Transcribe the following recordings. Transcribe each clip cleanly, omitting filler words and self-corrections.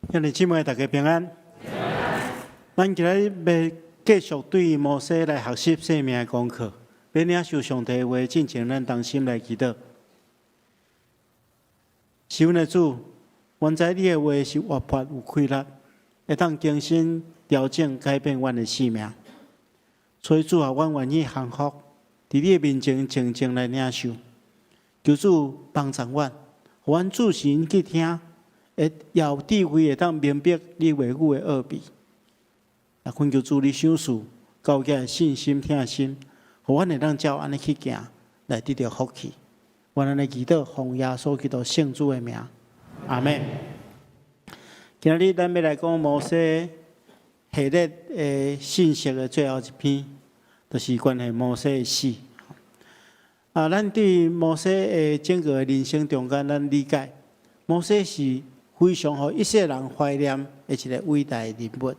兄弟姊妹，大家平安。咱今日要继续对摩西来学习生命的功课，要领受上帝的话，进前咱同心来祈祷。是阮的主，原知你的话是活泼有规律，会当更新调整改变阮的生命。所以主啊，阮愿意降服，伫你的面前静静来领受。求主帮助阮，互阮自心去听。会有智慧，会当明白你话语的奥秘。啊，恳求主你赏赐，教给信心听心，互阮会当照安尼去行，来得到福气。阮安尼祈祷，奉耶稣基督圣主的名，阿门。今日咱要来讲摩西系列的信息的最后一篇，就是关于摩西的死。啊，咱对摩西的整个人生中间，咱理解摩西是非常互一世人怀念的一个伟大的人物。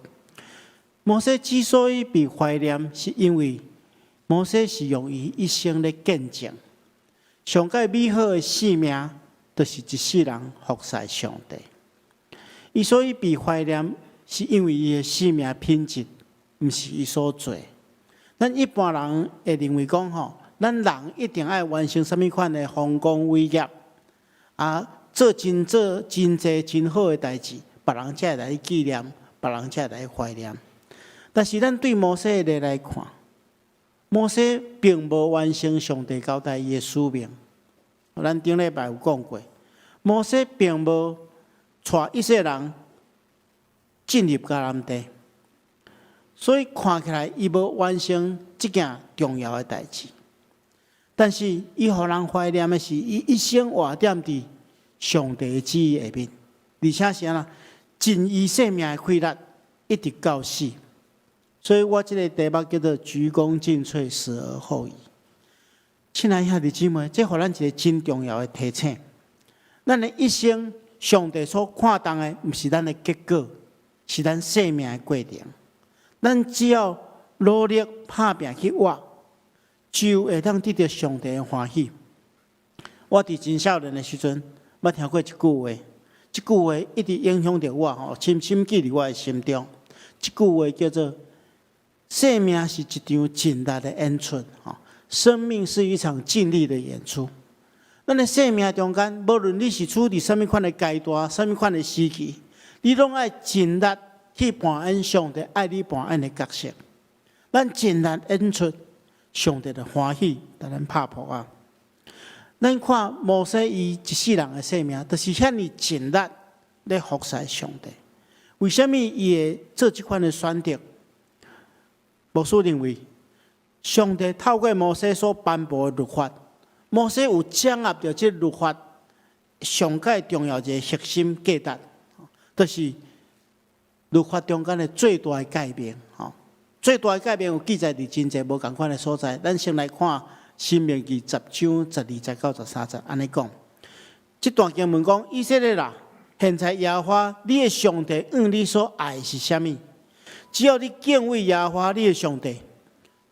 摩西之所以被怀念，是因为摩西是用伊一生的见证，上界美好的生命，就是一世人服侍上帝。伊所以被怀念，是因为伊的生命品质，毋是伊所做。咱一般人会认为讲咱人一定要完成什么款的丰功伟业啊？做真济真好的代志，别人才会来纪念，别人才会来怀念。但是咱对摩西的来看，摩西并无完成上帝交代伊的使命。咱顶礼拜有讲过，摩西并无带以色列人进入迦南地，所以看起来伊无完成这件重要的代志。但是伊互人怀念的是，伊一生活踮伫上帝的旨意下面，而且是安尽伊生命的规律，一直到死。所以我这个题目叫做“鞠躬尽瘁，死而后已”。亲爱兄弟姊妹，这互咱一个真重要的提醒。咱的一生，上帝所看重的，毋是咱的结果，是咱生命的过程。咱只要努力打拼去活，就会当得到上帝的欢喜。我伫真少年的时阵，捌听过一句话，这句话一直影响着我，深深记伫我的心中。这句话叫做“生命是一场尽力的演出”，生命是一场尽力的演出。咱的生命中间，无论你是处伫什么款的阶段、什么款的时期，你拢爱尽力去扮演上帝爱你扮演的角色。咱尽力演出上帝的欢喜，甲咱拍破啊！咱看摩西伊一世人的生命，就是遐尼尽力咧服侍上帝。为什么伊会做这款的选择？牧师认为，上帝透过摩西所颁布的律法，摩西有掌握着这律法上界重要一个核心价值，就是律法中间的最大的改变。最大的改变有记载伫真济无同款的所在。咱先来看。申命记10章12节到13节，安尼讲。这段经文讲：以色列人，现在耶和华你的上帝向你所爱是啥物？只要你敬畏耶和华你的上帝，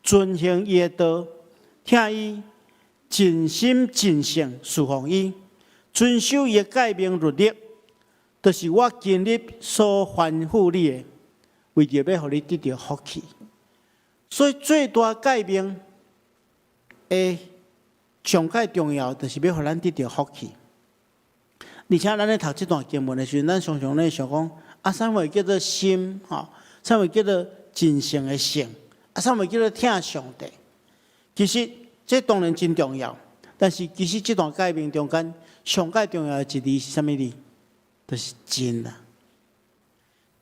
遵行伊的道，听伊尽心尽性侍奉伊，遵守伊的诫命律例，就是我今日所吩咐你的，为着要互你得到福气。所以最大诫命。上界重要，就是要互咱得到福气。而且咱咧读这段经文的时候，咱常常咧想讲，啥物叫做心？啥物叫做真诚的性？啥物叫做听上帝？其实这当然真重要，但是其实这段诫命中间，上界重要的一字是啥物字？就是真啊！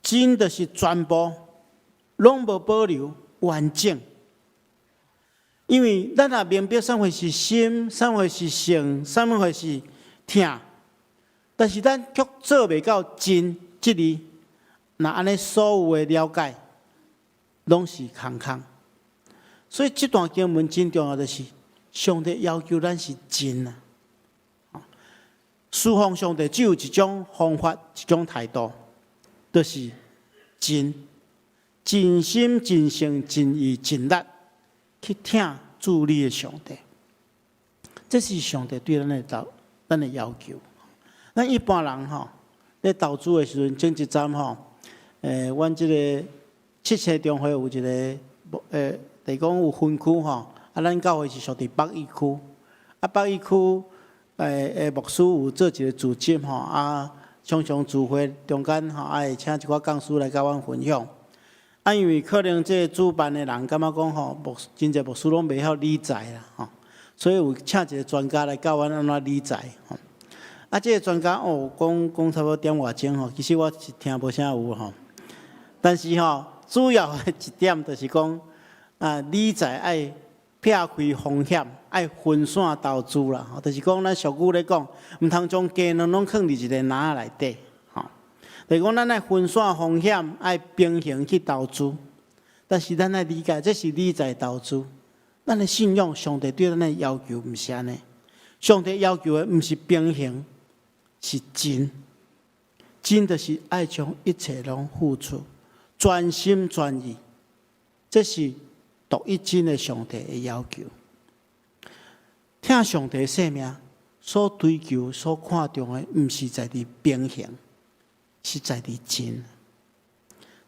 真就是全部，拢无保留，完整。因为咱也明白啥货是心，啥货是性，啥货是听，但是咱却做袂到真这里，那安尼所有的了解，拢是空空。所以这段经文真重要的是，上帝要求咱是真啊。侍奉上帝只有一种方法，一种态度，就是真，尽心、尽性、尽意、尽力。去听主你的上帝，这是上帝对咱的要求。咱一般人咧投资的时阵，前一站吼，阮即个七星中会有一个就是讲有分区吼，咱教会是属伫北义区，北义区牧师有做一个组织吼，常常聚会中间吼，会请一寡讲师来甲阮分享。因为可能这主办的人感觉讲吼，真侪牧师拢袂晓理财啦吼，所以有请一个专家来教阮安怎理财吼。这个专家讲差不多点外钟吼，其实我是听无啥有吼，但是吼，主要的一点就是讲理财爱撇开风险，爱分散投资啦。就是讲咱俗语咧讲，毋通将鸡卵拢放伫一个篮内底。就是讲，咱爱分散风险，爱平衡去投资。但是咱爱理解，这是理财投资。咱的信仰，上帝对咱的要求毋是安尼。上帝要求的毋是平衡，是真。真就是爱将一切拢付出，全心全意。这是独一真的上帝的要求。听上帝生命所追求、所看重的，毋是在于平衡。是在伫真，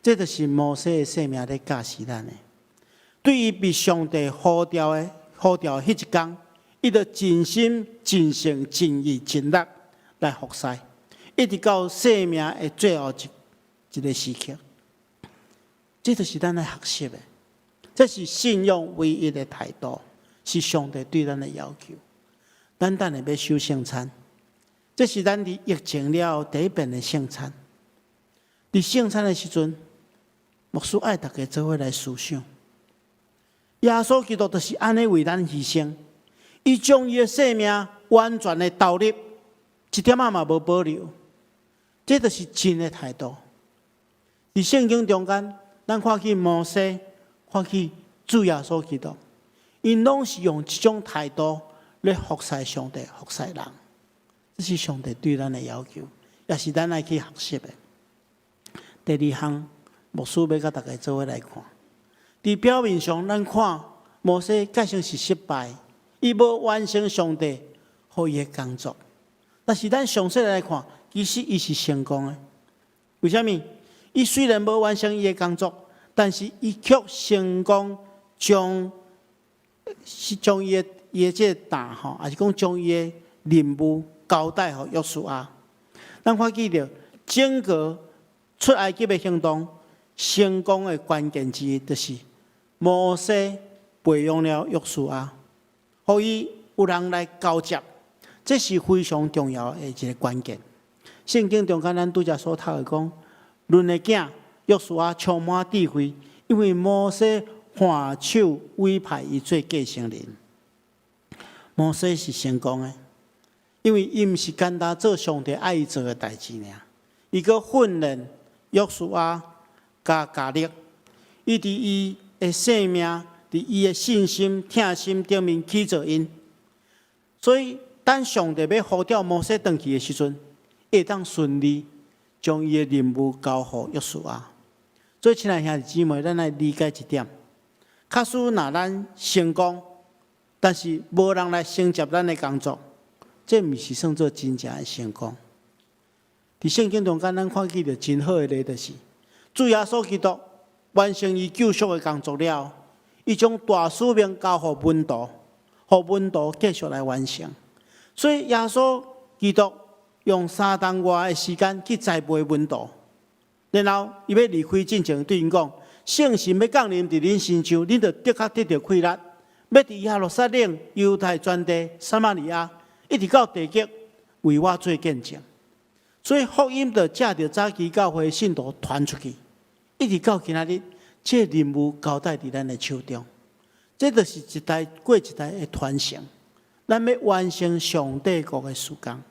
这就是摩西的生命咧教示咱的。对于被上帝呼召迄一天，伊就尽心、尽性、尽意、尽力来服侍，一直到生命的最后一个时刻。这就是咱来学习的，这是信仰唯一的态度，是上帝对咱的要求。咱等下要守圣餐，这是咱伫疫情了第一遍的圣餐。伫圣餐的时阵，牧师爱大家做伙来思想，耶稣基督就是安尼为咱牺牲，伊将伊的生命完全的投入，一点仔嘛无保留，这就是真的态度。伫圣经中间，咱看去摩西，看去主耶稣基督，因拢是用这种态度来服侍上帝、服侍人，这是上帝对咱的要求，也是咱爱去学习的。第二项，牧师要甲大家做伙来看。伫表面上，咱看摩西介绍是失败，伊无完成上帝予伊的工作。但是咱详细来看，其实伊是成功的。为什么？伊虽然无完成伊的工作，但是伊却成功将伊的这个担吼，还是讲将伊的任务交代予约书亚。咱看记着整个出埃及的行动成功的关键之一，就是摩西培养了约书亚，予伊有人来交接，这是非常重要的一个关键。圣经中间咱拄则所读的讲，论的囝约书亚充满智慧，因为摩西换手委派伊做继承人。摩西是成功的，因为伊毋是简单做上帝爱伊做的代志尔，伊阁训练约书亚加加力，伊伫伊的生命、伫伊的信心、疼心顶面起作因。所以，当上帝要呼召摩西回去的时阵，会当顺利将伊的任务交予约书亚。所以，亲爱兄弟姊妹，咱来理解一点：假使若咱成功，但是无人来承接咱的工作，这毋是算作真正的成功。伫圣经中间，咱看见着真好的例，就是主耶稣基督完成伊救赎的工作了，伊将大使命交予门徒，予门徒继续来完成。所以耶稣基督用3年外的时间去栽培门徒，然后伊要离开进前，对因讲：圣神要降临伫恁身上，恁就的确得到快乐。要伫耶路撒冷、犹太全地、撒玛利亚，一直到地极，为我做见证。所以福音就借着早期教会信徒传出去，一直到今仔日，这任务交代伫咱的手中。这就是一代过一代的传承，咱要完成上帝国的事工。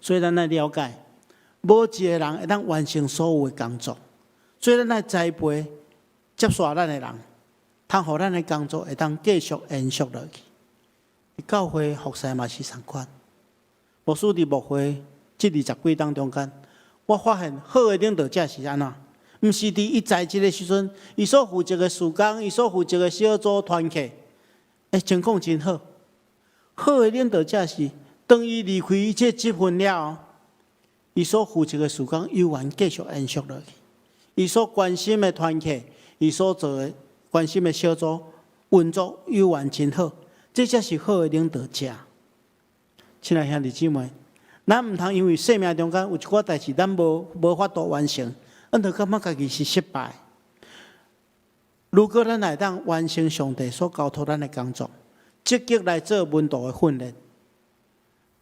所以咱来了解，无一个人会当完成所有的工作，所以咱来栽培、接续咱的人，通互咱的工作会当继续延续落去。教会服侍嘛是同款，牧师伫牧会这20几当中间，我发现好的领导者是安怎？毋是伫伊在职的时阵，伊所负责的事工，伊所负责的小组团契，情况真好。好的领导者是，当伊离开这职份了，伊所负责的事工犹原继续延续落去，伊所关心的团体，伊所做的关心的小组运作犹原真好，这才是好的领导者。亲爱兄弟姊妹，咱毋通因为生命中间有一寡代志，咱无法度完成，咱就感觉家己是失败。如果咱来当完成上帝所交托咱的工作，积极来做门徒的训练，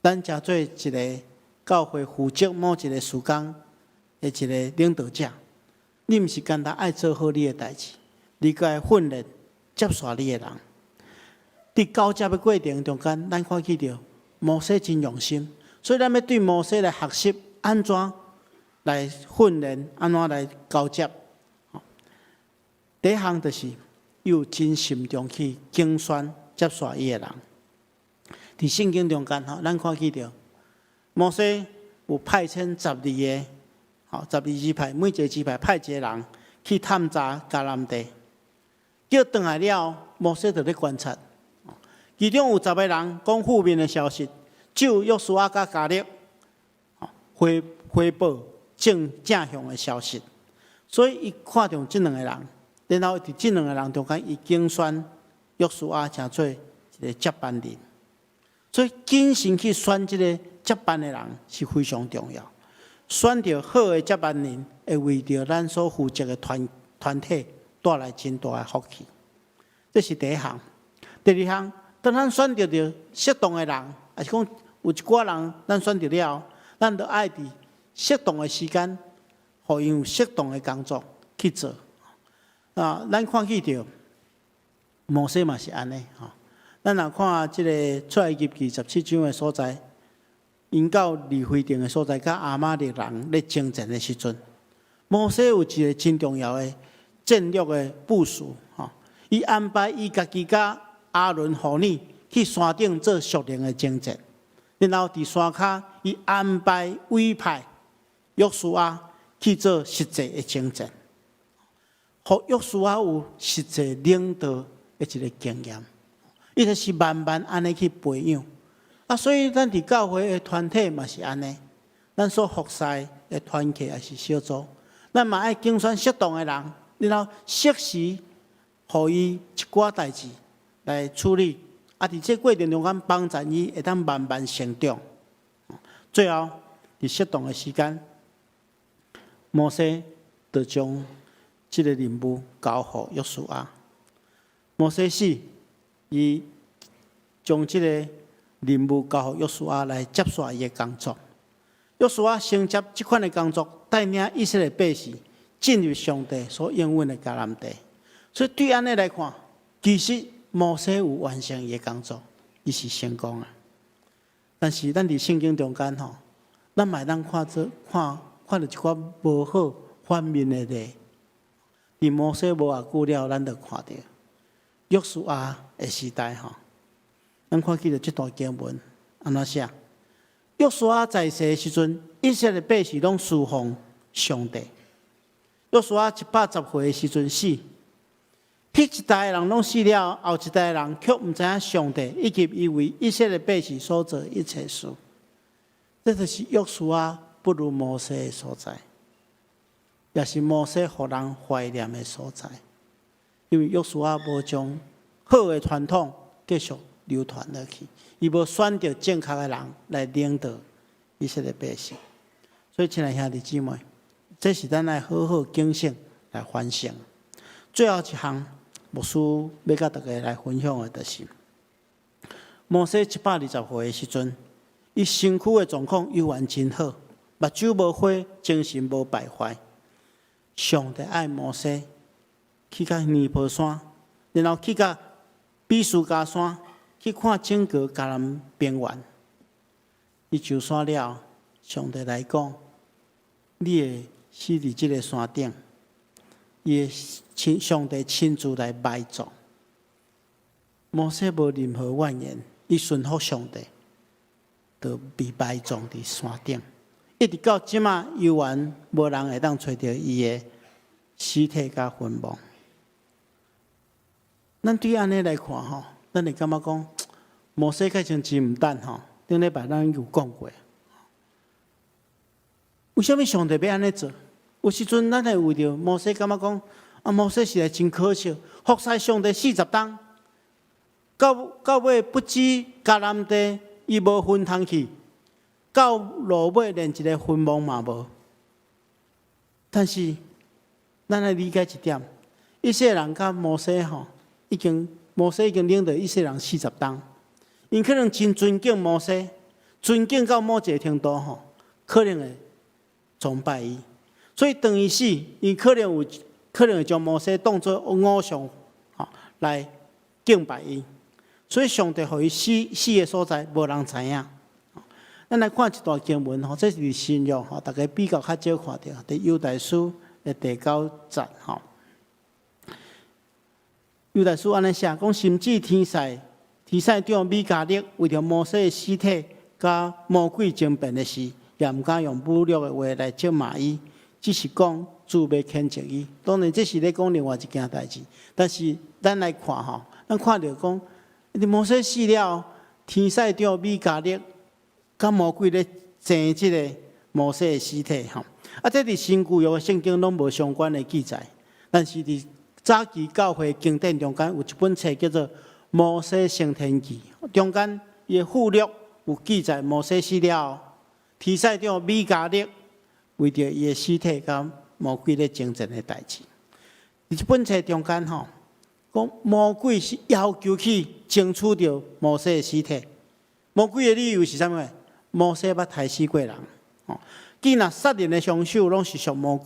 咱才做一个教会负责某一个事工的一个领导者。你毋是单单爱做好你的代志，你该训练接续你的人。伫交接的过程中间，咱看见到摩西真用心，所以咱要对摩西来学习安怎来训练，安怎来交接。第一项就是有真心中去竞选接续伊的人。伫圣经中间，咱看见到摩西有派遣12个，12支派，每一个支派派一个人去探查迦南地。叫回来了，摩西就咧观察，其中有10个人讲负面的消息，只有约书亚甲迦勒回报正向的消息。所以伊看中这2个人。然后伫这2个人中间，伊竞选约书亚成做一个接班人，所以谨慎去选这个接班的人是非常重要。选到好的接班人，会为着咱所负责的团体带来真大的福气。这是第一项。第二项，当咱选到适当的人，还是讲有一寡人咱选到了，咱就爱伫适当的时间，互因有适当的工作去做。咱看见到摩西嘛是安尼咱若看这个出埃及记17章的所在，因到利非定的所在，甲亚玛力人咧征战的时阵，摩西有一个真重要的战略的部署伊安排伊家己甲阿伦和尼去山顶做属灵的征战，然后伫山骹伊安排委派约书亚去做实际的征战。互约书亚有实际领导的一个经验，伊就是慢慢安尼去培养。所以咱伫教会的团体嘛是安尼，咱所服侍的团体也是小组，咱嘛爱竞选适当的人，然后适时互伊一寡代志来处理，伫这过程中间帮助伊会当慢慢成长。最后伫适当的时间，摩西就将这个任务交予约书亚。摩西死，伊将这个任务交予约书亚来接续伊的工作。约书亚承接这款的工作，带领以色列百姓进入上帝所应允的迦南地。所以对安尼来看，其实摩西有完成伊的工作，伊是成功的。但是咱伫圣经中间咱嘛当看到一寡无好反面的例。伫摩西无偌久了，咱就看到约书亚的时代咱看见了这段经文安怎写？约书亚在世的时阵，以色列百姓拢侍奉上帝。约书亚110岁的时阵死，迄一代人拢死了，后一代人却毋知影上帝以及伊为以色列百姓所做一切事。这就是约书亚不如摩西的所在。也是摩西互人怀念的所在，因为约书亚无将好的传统继续流传落去，伊无选择正确的人来领导以色列百姓。所以，亲爱兄弟姊妹，这是咱来好好警醒来反省。最后一项，牧师要甲大家来分享的，就是摩西120岁的时阵，伊身躯的状况犹原真好，目睭无花，精神无败坏。上帝爱摩西去到尼泊山，然后去到比斯加山，去看整个迦南平原。伊上山了，上帝来讲，你会死伫这个山顶，上帝亲自来埋葬。摩西无任何怨言，伊顺服上帝，就被埋葬伫山顶。一直到即马，犹原无人会当找到伊的尸体甲坟墓。咱对安尼来看咱会感觉讲，摩西开像真毋等顶礼拜咱有讲过，为什么上帝要安尼做？有时阵咱会为着摩西感觉讲，摩西实在真可笑，服侍上帝40天，到尾不知迦南地伊无分通去，到落尾连一个分墓嘛无。但是咱来理解一点，以色列人甲摩西摩西已经领导以色列人40天，因可能真尊敬摩西，尊敬到某一个程度可能会崇拜伊，所以等于是伊可能会将摩西当作偶像来敬拜伊，所以上帝予伊死的所在无人知影。咱来看一段经文这是新约大家比较较少看到，在犹大书的第9章犹大书安尼写，讲甚至天使长米迦勒为着摩西的尸体甲魔鬼争辩的事，也毋敢用侮辱的话来责骂伊，只是讲主要谴责伊。当然，这是咧讲另外一件代志。但是咱来看咱看到讲，摩西死了，天使长米迦勒甲魔鬼咧争即个摩西的尸体这伫新旧约的圣经拢无相关的记载，但是伫早期教会经典中间有一本册叫做《摩西升天记》，中间伊附录有记载摩西死了，天使长米迦勒为着伊的尸体甲魔鬼咧争战的代志。伫这本册中间讲魔鬼是要求去争取着摩西的尸体，魔鬼的理由是啥物？摩西捌害死过人，既然杀人的凶手拢是属魔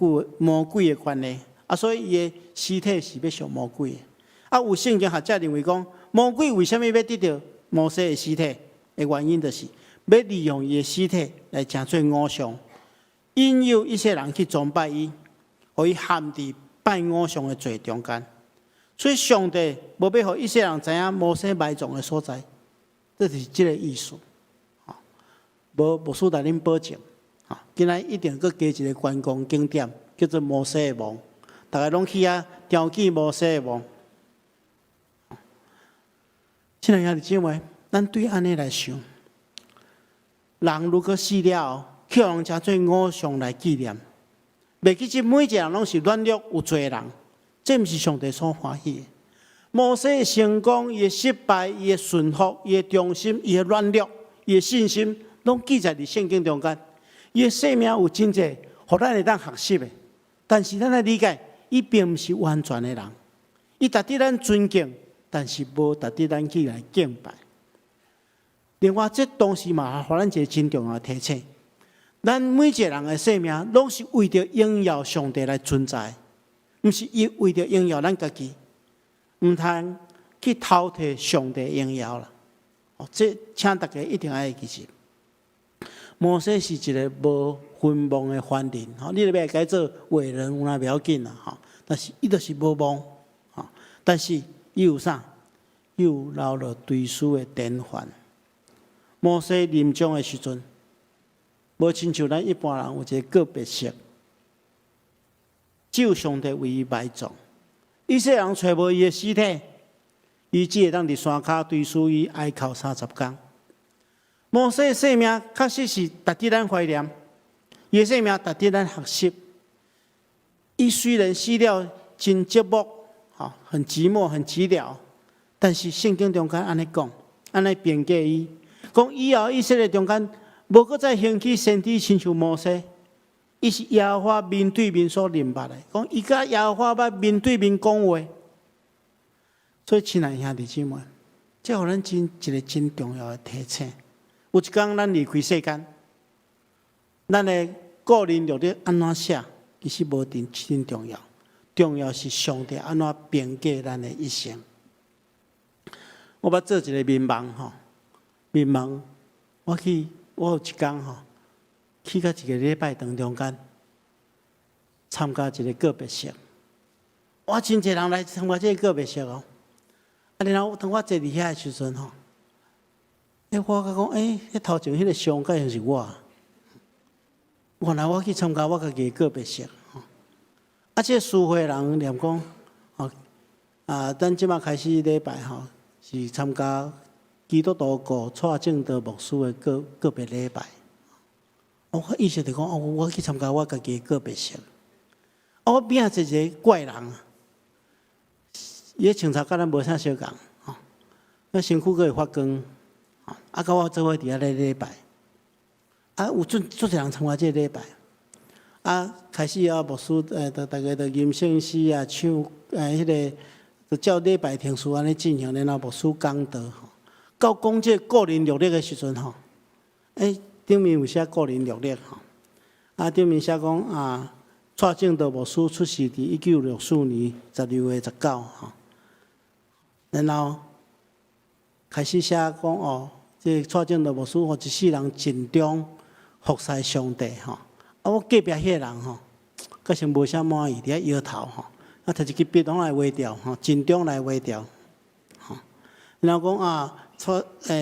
鬼的关系。所以伊的尸体是要属魔鬼的。有圣经学者认为讲，魔鬼为什么要得到摩西的尸体？的原因就是要利用伊的尸体来成做偶像，引诱一些人去崇拜伊，互伊陷伫拜偶像的罪中间。所以上帝无要互一些人知影摩西埋葬的所在，这是这个意思。无牧师来恁保证，今仔一定佫加一个观光景点，叫做摩西的墓。大家拢去雕记摩西的墓。亲爱兄弟姊妹，咱对安尼来想，人如果死了，去人家做偶像来纪念，袂记即每一个人拢是软弱有罪人，这毋是上帝所欢喜的。摩西的成功、伊的失败、伊的顺服、伊的忠心、伊的软弱、伊的信心，拢记载伫圣经中间。伊的生命有真济，互咱会当学习的。但是咱来理解。伊并毋是完全的人，伊值得咱尊敬，但是无值得咱去来敬拜。另外，这东西嘛，互咱一个真重要的提醒：咱每一个人的生命，拢是为着荣耀上帝来存在，毋是为着荣耀咱家己，毋通去偷摕上帝的荣耀啦。这请大家一定要记住。摩西是一个无分墓的凡人，你要改做伟人，有哪不要紧啦，但是伊就是无墓，但是伊有啥？伊有留落追思的典范。摩西临终的时阵，无亲像咱一般人有一个告别式，只有上帝为伊埋葬。以色列人找无伊的尸体，伊只会当伫山骹追思伊哀哭30天。摩西的生命确实是值得咱怀念，伊的生命值得咱学习。伊虽然死了真寂寞，很寂寞、很寂寥，但是圣经中间安尼讲，安尼评价伊，讲以后以色列中间无搁再兴起先知亲像摩西，伊是耶和华面对面所认捌的，讲伊甲耶和华捌面对面讲话。所以，亲爱兄弟姊妹，这互咱一个真重要的提醒。有一天咱离开世间，咱的个人历史安怎写，其实无真重要。重要是上帝安怎评价咱的一生。我捌做一个民望，民望，我有一天去到一个礼拜堂中间参加一个告别式。我真侪人来参加这个告别式然后当我坐伫遐的时阵我甲讲，迄头前迄个上届就是我。原来我去参加我家己的告别式，这师会人念讲，咱即马开始礼拜是参加基督徒顾蔡正德牧师的告别礼拜。我意识着讲，我去参加我家己个别式。我边仔一个怪人，伊个穿插甲咱无啥相共，吼，那身躯佫会发光，啊，甲我做伙伫遐咧礼拜，啊，有足侪人参加这个礼拜，啊，开始啊，牧师大家就吟圣诗啊，唱迄个，就照礼拜停书安尼进行，然后牧师讲道，吼，到讲这个人历历的时阵，吼，顶面有写个人历历，吼，啊，顶面写讲啊。蔡正道牧师出世伫1964年12月19吼，然后开始写讲这蔡正道牧师一世人尽忠服侍上帝吼。啊，我隔壁迄个人吼，佫是无啥满意，伫遐摇头吼，啊，摕一支笔拢来画条吼，尽忠来画条吼。然后讲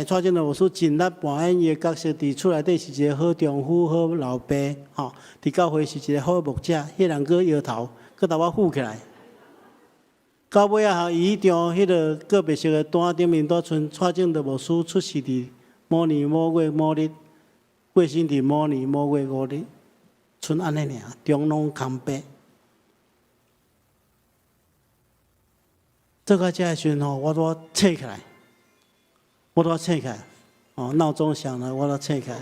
蔡正道牧师尽力扮演伊个角色，伫厝内底是一个好丈夫、好老爸，吼，伫教会是一个好牧者。迄人佫摇头，佫甲我扶起来。到尾啊，伊迄张迄个个别式个单顶面都剩蔡正道牧师出世伫某年某月某日，过身伫某年某月某日，剩安尼尔，中拢空白。做到这个时阵吼，我都醒起来。我都醒起来，闹钟响了，我都醒起来。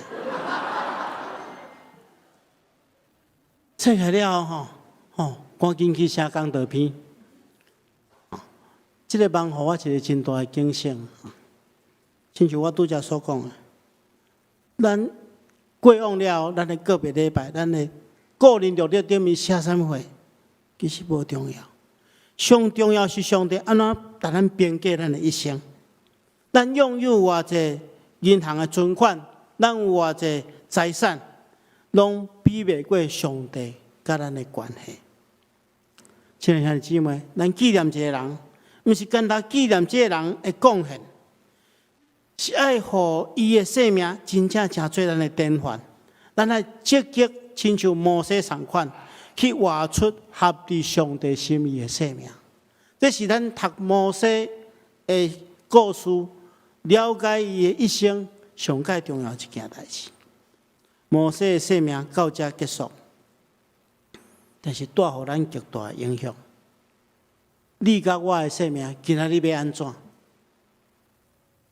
醒起来了赶紧去写讲道篇。这个梦，互我一个真大的警醒。亲像我拄则所讲的，咱过往了后，咱的个别礼拜，咱的个人历历顶面写啥物货，其实无重要。上重要是上帝安怎带咱编过咱的一生。咱拥有偌济银行的存款，咱有偌济财产，拢比袂过上帝甲咱的关系。亲爱兄弟姊妹，咱纪念一个人，毋是单单纪念这个人的贡献，是爱互伊的生命真正做咱的典范。咱爱积极亲像摩西同款，去活出合乎上帝心意的生命。这是咱读摩西的故事。了解伊的一生上界重要一件代志。摩西的生命到这结束，但是带予咱极大的影响。你甲我的生命今仔日要安怎？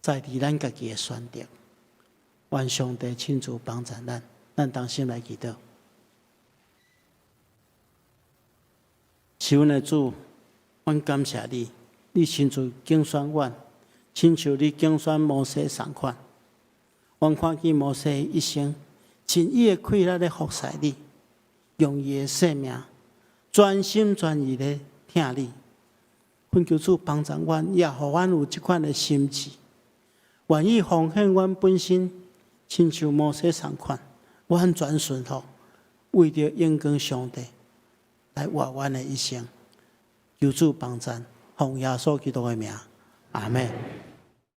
在伫咱家己的选择。愿上帝亲自帮助咱，咱同心来祈祷。是阮的主，阮感谢你，你亲自竞选阮。亲像你竞选摩西同款，阮看见摩西一生尽伊的气力咧服侍你，用伊的生命专心全意咧听你。恳求主帮助阮，也互阮有即款的心志，愿意奉献阮本身，亲像摩西同款，阮全顺服，为着应光上帝来活阮的一生。求主帮助，奉耶稣基督的名，阿门。